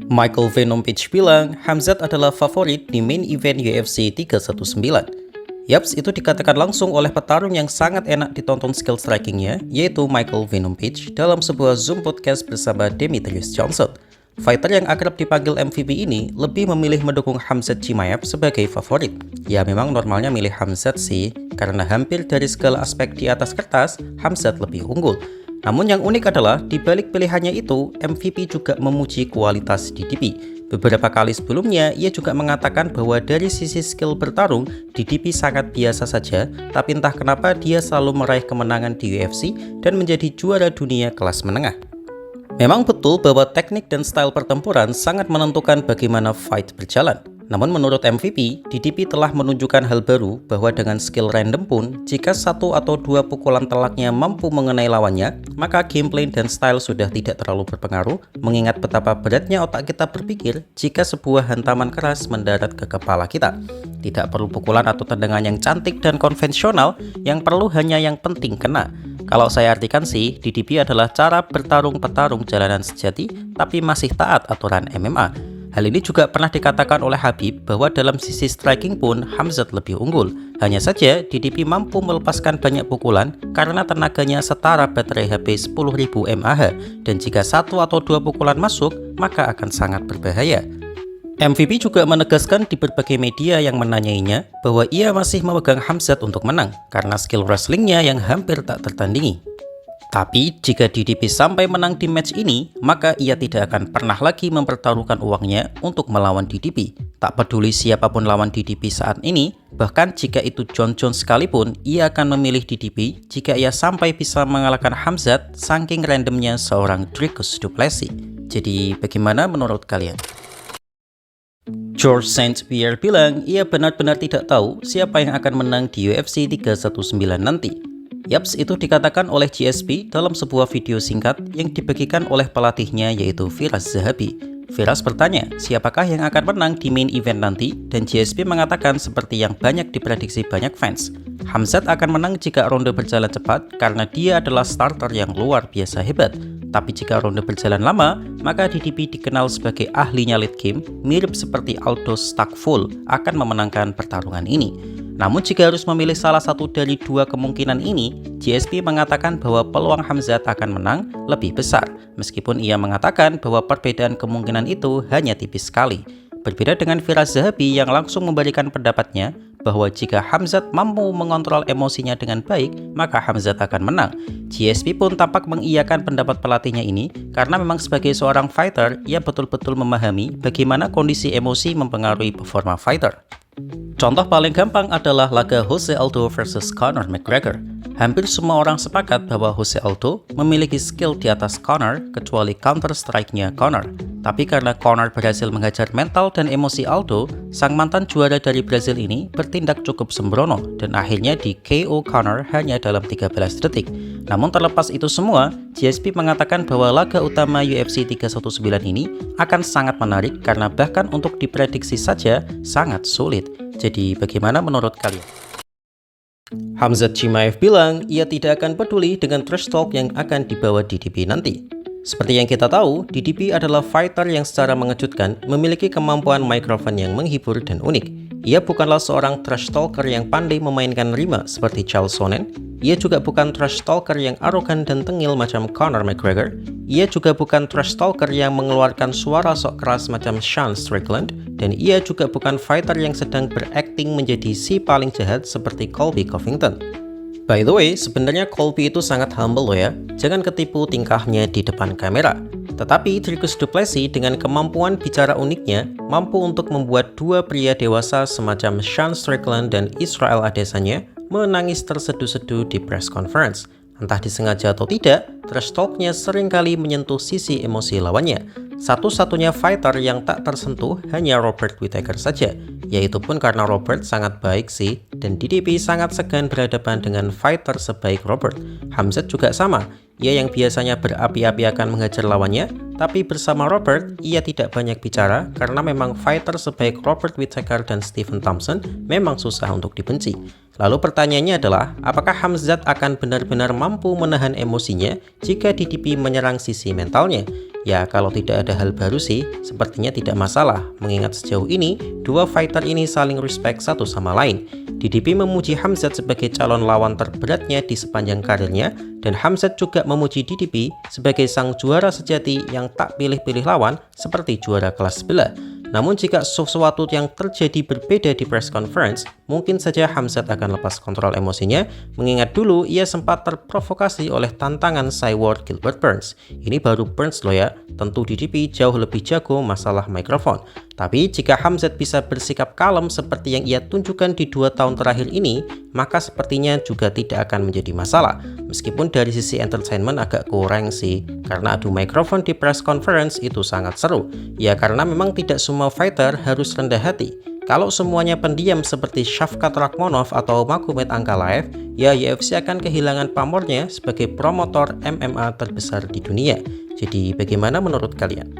Michael Venom Page bilang Khamzat adalah favorit di main event UFC 319. Yaps, itu dikatakan langsung oleh petarung yang sangat enak ditonton skill strikingnya, yaitu Michael Venom Page dalam sebuah Zoom podcast bersama Demetrius Johnson. Fighter yang akrab dipanggil MVP ini lebih memilih mendukung Khamzat Chimaev sebagai favorit. Ya memang normalnya milih Khamzat sih, karena hampir dari segala aspek di atas kertas, Khamzat lebih unggul. Namun yang unik adalah, di balik pilihannya itu, MVP juga memuji kualitas DDP. Beberapa kali sebelumnya, ia juga mengatakan bahwa dari sisi skill bertarung, DDP sangat biasa saja, tapi entah kenapa dia selalu meraih kemenangan di UFC dan menjadi juara dunia kelas menengah. Memang betul bahwa teknik dan style pertempuran sangat menentukan bagaimana fight berjalan. Namun menurut MVP, DDP telah menunjukkan hal baru bahwa dengan skill random pun, jika satu atau dua pukulan telaknya mampu mengenai lawannya, maka gameplay dan style sudah tidak terlalu berpengaruh, mengingat betapa beratnya otak kita berpikir jika sebuah hantaman keras mendarat ke kepala kita. Tidak perlu pukulan atau tendangan yang cantik dan konvensional, yang perlu hanya yang penting kena. Kalau saya artikan sih, DDP adalah cara bertarung petarung jalanan sejati, tapi masih taat aturan MMA. Hal ini juga pernah dikatakan oleh Khabib bahwa dalam sisi striking pun Khamzat lebih unggul. Hanya saja DDP mampu melepaskan banyak pukulan karena tenaganya setara baterai HP 10.000 mAh, dan jika satu atau dua pukulan masuk, maka akan sangat berbahaya. MVP juga menegaskan di berbagai media yang menanyainya bahwa ia masih memegang Khamzat untuk menang karena skill wrestlingnya yang hampir tak tertandingi. Tapi jika DDP sampai menang di match ini, maka ia tidak akan pernah lagi mempertaruhkan uangnya untuk melawan DDP. Tak peduli siapapun lawan DDP saat ini, bahkan jika itu Jon Jones sekalipun, ia akan memilih DDP jika ia sampai bisa mengalahkan Khamzat saking randomnya seorang Dricus du Plessis. Jadi bagaimana menurut kalian? George St. Pierre bilang ia benar-benar tidak tahu siapa yang akan menang di UFC 319 nanti. Yaps, itu dikatakan oleh GSP dalam sebuah video singkat yang dibagikan oleh pelatihnya yaitu Firas Zahabi. Firas bertanya, siapakah yang akan menang di main event nanti? Dan GSP mengatakan seperti yang banyak diprediksi banyak fans. Khamzat akan menang jika ronde berjalan cepat karena dia adalah starter yang luar biasa hebat. Tapi jika ronde berjalan lama, maka DDP dikenal sebagai ahlinya late game, mirip seperti Aldous Stackfull akan memenangkan pertarungan ini. Namun jika harus memilih salah satu dari dua kemungkinan ini, GSP mengatakan bahwa peluang Khamzat akan menang lebih besar, meskipun ia mengatakan bahwa perbedaan kemungkinan itu hanya tipis sekali. Berbeda dengan Firas Zahabi yang langsung memberikan pendapatnya bahwa jika Khamzat mampu mengontrol emosinya dengan baik, maka Khamzat akan menang. GSP pun tampak mengiyakan pendapat pelatihnya ini karena memang sebagai seorang fighter, ia betul-betul memahami bagaimana kondisi emosi mempengaruhi performa fighter. Contoh paling gampang adalah laga Jose Aldo versus Conor McGregor. Hampir semua orang sepakat bahwa Jose Aldo memiliki skill di atas Conor kecuali counter strike-nya Conor. Tapi karena Conor berhasil menghajar mental dan emosi Aldo, sang mantan juara dari Brazil ini bertindak cukup sembrono dan akhirnya di KO Conor hanya dalam 13 detik. Namun terlepas itu semua, GSP mengatakan bahwa laga utama UFC 319 ini akan sangat menarik karena bahkan untuk diprediksi saja sangat sulit. Jadi bagaimana menurut kalian? Khamzat Chimaev bilang ia tidak akan peduli dengan trash talk yang akan dibawa DDP nanti. Seperti yang kita tahu, DDP adalah fighter yang secara mengejutkan memiliki kemampuan mikrofon yang menghibur dan unik. Ia bukanlah seorang trash talker yang pandai memainkan rima seperti Chael Sonnen. Ia juga bukan trash talker yang arogan dan tengil macam Conor McGregor. Ia juga bukan trash talker yang mengeluarkan suara sok keras macam Sean Strickland. Dan ia juga bukan fighter yang sedang berakting menjadi si paling jahat seperti Colby Covington. By the way, sebenarnya Colby itu sangat humble loh ya. Jangan ketipu tingkahnya di depan kamera. Tetapi Dricus du Plessis dengan kemampuan bicara uniknya mampu untuk membuat dua pria dewasa semacam Sean Strickland dan Israel Adesanya menangis terseduh-seduh di press conference. Entah disengaja atau tidak, trash talk-nya seringkali menyentuh sisi emosi lawannya. Satu-satunya fighter yang tak tersentuh hanya Robert Whittaker saja. Yaitu pun karena Robert sangat baik sih, dan DDP sangat segan berhadapan dengan fighter sebaik Robert. Khamzat juga sama, ia yang biasanya berapi-api akan menghajar lawannya, tapi bersama Robert, ia tidak banyak bicara karena memang fighter sebaik Robert Whittaker dan Stephen Thompson memang susah untuk dibenci. Lalu pertanyaannya adalah, apakah Khamzat akan benar-benar mampu menahan emosinya jika DDP menyerang sisi mentalnya? Ya, kalau tidak ada hal baru sih, sepertinya tidak masalah, mengingat sejauh ini, dua fighter ini saling respect satu sama lain. DDP memuji Khamzat sebagai calon lawan terberatnya di sepanjang karirnya, dan Khamzat juga memuji DDP sebagai sang juara sejati yang tak pilih-pilih lawan seperti juara kelas sebelah. Namun jika sesuatu yang terjadi berbeda di press conference, mungkin saja Khamzat akan lepas kontrol emosinya, mengingat dulu ia sempat terprovokasi oleh tantangan Cyborg Gilbert Burns. Ini baru Burns loh ya, tentu DDP jauh lebih jago masalah mikrofon. Tapi jika Khamzat bisa bersikap kalem seperti yang ia tunjukkan di 2 tahun terakhir ini, maka sepertinya juga tidak akan menjadi masalah. Meskipun dari sisi entertainment agak kurang sih, karena adu mikrofon di press conference itu sangat seru. Ya karena memang tidak semua fighter harus rendah hati. Kalau semuanya pendiam seperti Shavkat Rakhmonov atau Magomed Ankalaev, ya UFC akan kehilangan pamornya sebagai promotor MMA terbesar di dunia. Jadi bagaimana menurut kalian?